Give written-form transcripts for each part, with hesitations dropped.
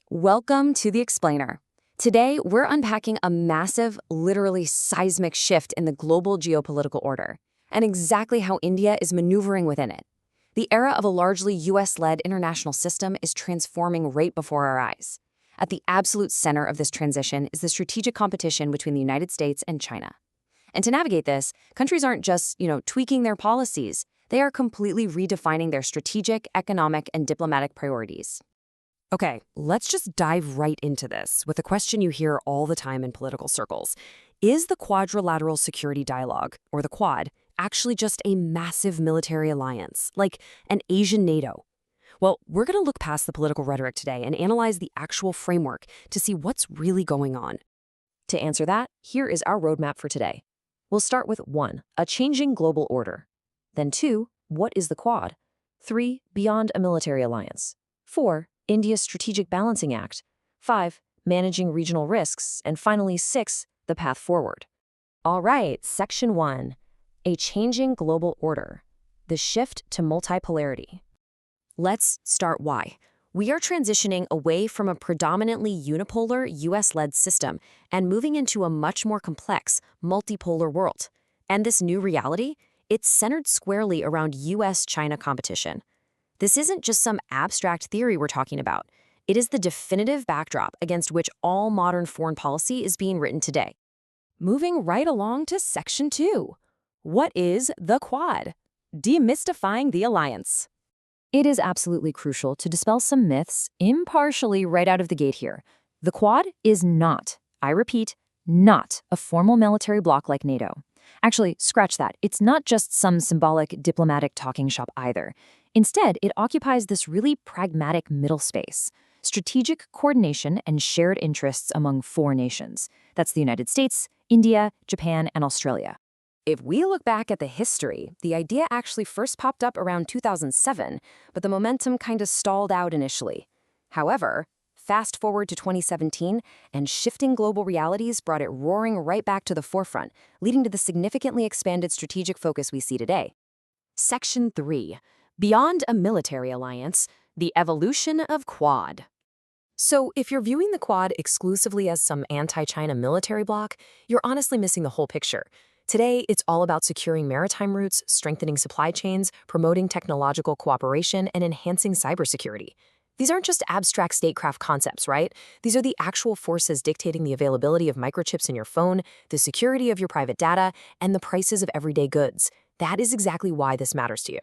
Welcome to The Explainer. Today, we're unpacking a massive, literally seismic shift in the global geopolitical order, and exactly how India is maneuvering within it. The era of a largely US-led international system is transforming right before our eyes. At the absolute center of this transition is the strategic competition between the United States and China. And to navigate this, countries aren't just, tweaking their policies. They are completely redefining their strategic, economic, and diplomatic priorities. Okay, let's just dive right into this with a question you hear all the time in political circles. Is the Quadrilateral Security Dialogue, or the Quad, actually just a massive military alliance, like an Asian NATO? Well, we're going to look past the political rhetoric today and analyze the actual framework to see what's really going on. To answer that, here is our roadmap for today. We'll start with 1, a changing global order. Then 2, what is the Quad? 3, beyond a military alliance. 4, India's Strategic Balancing Act. 5, managing regional risks. And finally, 6, the path forward. All right, Section 1, a changing global order, the shift to multipolarity. Let's start why. We are transitioning away from a predominantly unipolar US-led system and moving into a much more complex, multipolar world. And this new reality, it's centered squarely around US-China competition. This isn't just some abstract theory we're talking about. It is the definitive backdrop against which all modern foreign policy is being written today. Moving right along to Section 2. What is the Quad? Demystifying the alliance. It is absolutely crucial to dispel some myths impartially right out of the gate here. The Quad is not, I repeat, not a formal military bloc like NATO. Actually, scratch that. It's not just some symbolic diplomatic talking shop either. Instead, it occupies this really pragmatic middle space, strategic coordination and shared interests among 4 nations. That's the United States, India, Japan, and Australia. If we look back at the history, the idea actually first popped up around 2007, but the momentum kind of stalled out initially. However, fast forward to 2017, and shifting global realities brought it roaring right back to the forefront, leading to the significantly expanded strategic focus we see today. Section 3. Beyond a military alliance, the evolution of Quad. So if you're viewing the Quad exclusively as some anti-China military bloc, you're honestly missing the whole picture. Today, it's all about securing maritime routes, strengthening supply chains, promoting technological cooperation, and enhancing cybersecurity. These aren't just abstract statecraft concepts, right? These are the actual forces dictating the availability of microchips in your phone, the security of your private data, and the prices of everyday goods. That is exactly why this matters to you.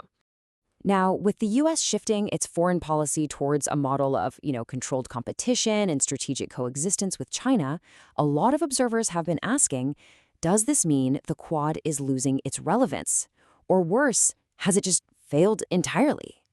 Now, with the U.S. shifting its foreign policy towards a model of, controlled competition and strategic coexistence with China, a lot of observers have been asking, does this mean the Quad is losing its relevance? Or worse, has it just failed entirely?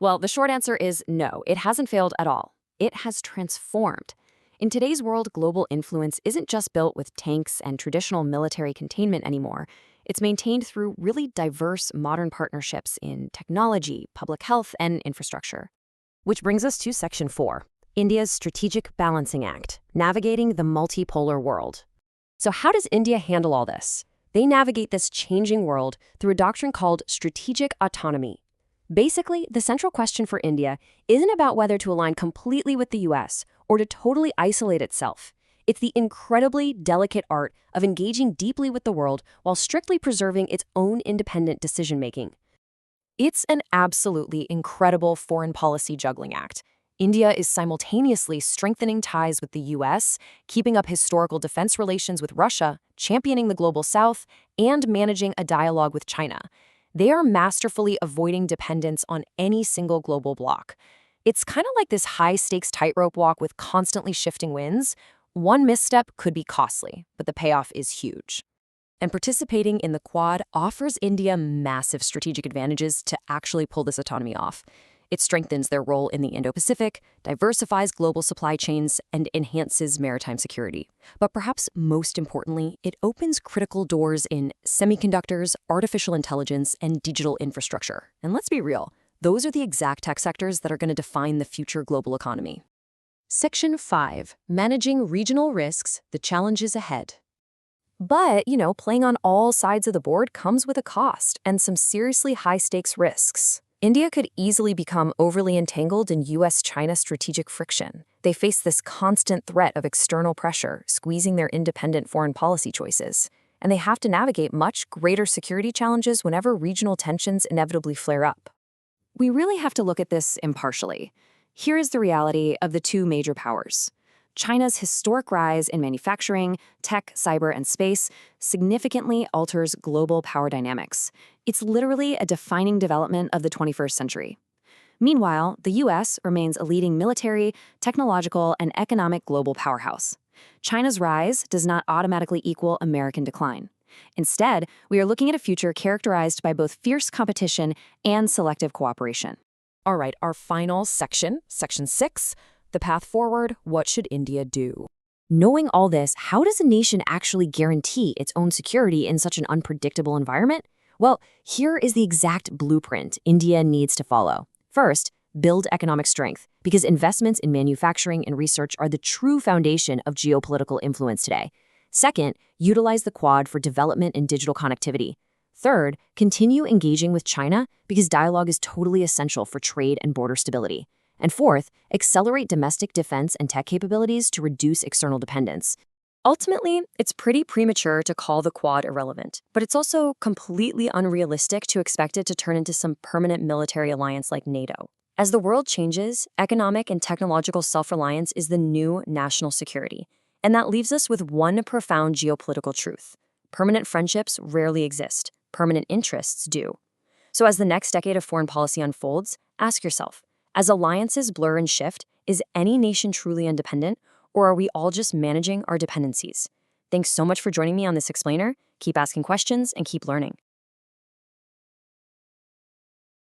Well, the short answer is no, it hasn't failed at all. It has transformed. In today's world, global influence isn't just built with tanks and traditional military containment anymore. It's maintained through really diverse modern partnerships in technology, public health, and infrastructure. Which brings us to Section 4, India's Strategic Balancing Act, navigating the multipolar world. So how does India handle all this? They navigate this changing world through a doctrine called strategic autonomy. Basically, the central question for India isn't about whether to align completely with the US or to totally isolate itself. It's the incredibly delicate art of engaging deeply with the world while strictly preserving its own independent decision-making. It's an absolutely incredible foreign policy juggling act. India is simultaneously strengthening ties with the US, keeping up historical defense relations with Russia, championing the global South, and managing a dialogue with China. They are masterfully avoiding dependence on any single global bloc. It's kind of like this high-stakes tightrope walk with constantly shifting winds. One misstep could be costly, but the payoff is huge. And participating in the Quad offers India massive strategic advantages to actually pull this autonomy off. It strengthens their role in the Indo-Pacific, diversifies global supply chains, and enhances maritime security. But perhaps most importantly, it opens critical doors in semiconductors, artificial intelligence, and digital infrastructure. And let's be real, those are the exact tech sectors that are going to define the future global economy. Section 5, Managing Regional Risks, the Challenges Ahead. But, playing on all sides of the board comes with a cost and some seriously high-stakes risks. India could easily become overly entangled in US-China strategic friction. They face this constant threat of external pressure, squeezing their independent foreign policy choices. And they have to navigate much greater security challenges whenever regional tensions inevitably flare up. We really have to look at this impartially. Here is the reality of the two major powers. China's historic rise in manufacturing, tech, cyber, and space significantly alters global power dynamics. It's literally a defining development of the 21st century. Meanwhile, the US remains a leading military, technological, and economic global powerhouse. China's rise does not automatically equal American decline. Instead, we are looking at a future characterized by both fierce competition and selective cooperation. All right, our final section, Section 6, the path forward, what should India do? Knowing all this, how does a nation actually guarantee its own security in such an unpredictable environment? Well, here is the exact blueprint India needs to follow. First, build economic strength, because investments in manufacturing and research are the true foundation of geopolitical influence today. Second, utilize the Quad for development and digital connectivity. Third, continue engaging with China because dialogue is totally essential for trade and border stability. And fourth, accelerate domestic defense and tech capabilities to reduce external dependence. Ultimately, it's pretty premature to call the Quad irrelevant, but it's also completely unrealistic to expect it to turn into some permanent military alliance like NATO. As the world changes, economic and technological self-reliance is the new national security. And that leaves us with one profound geopolitical truth. Permanent friendships rarely exist. Permanent interests do. So as the next decade of foreign policy unfolds, ask yourself, as alliances blur and shift, is any nation truly independent, or are we all just managing our dependencies? Thanks so much for joining me on this explainer. Keep asking questions and keep learning.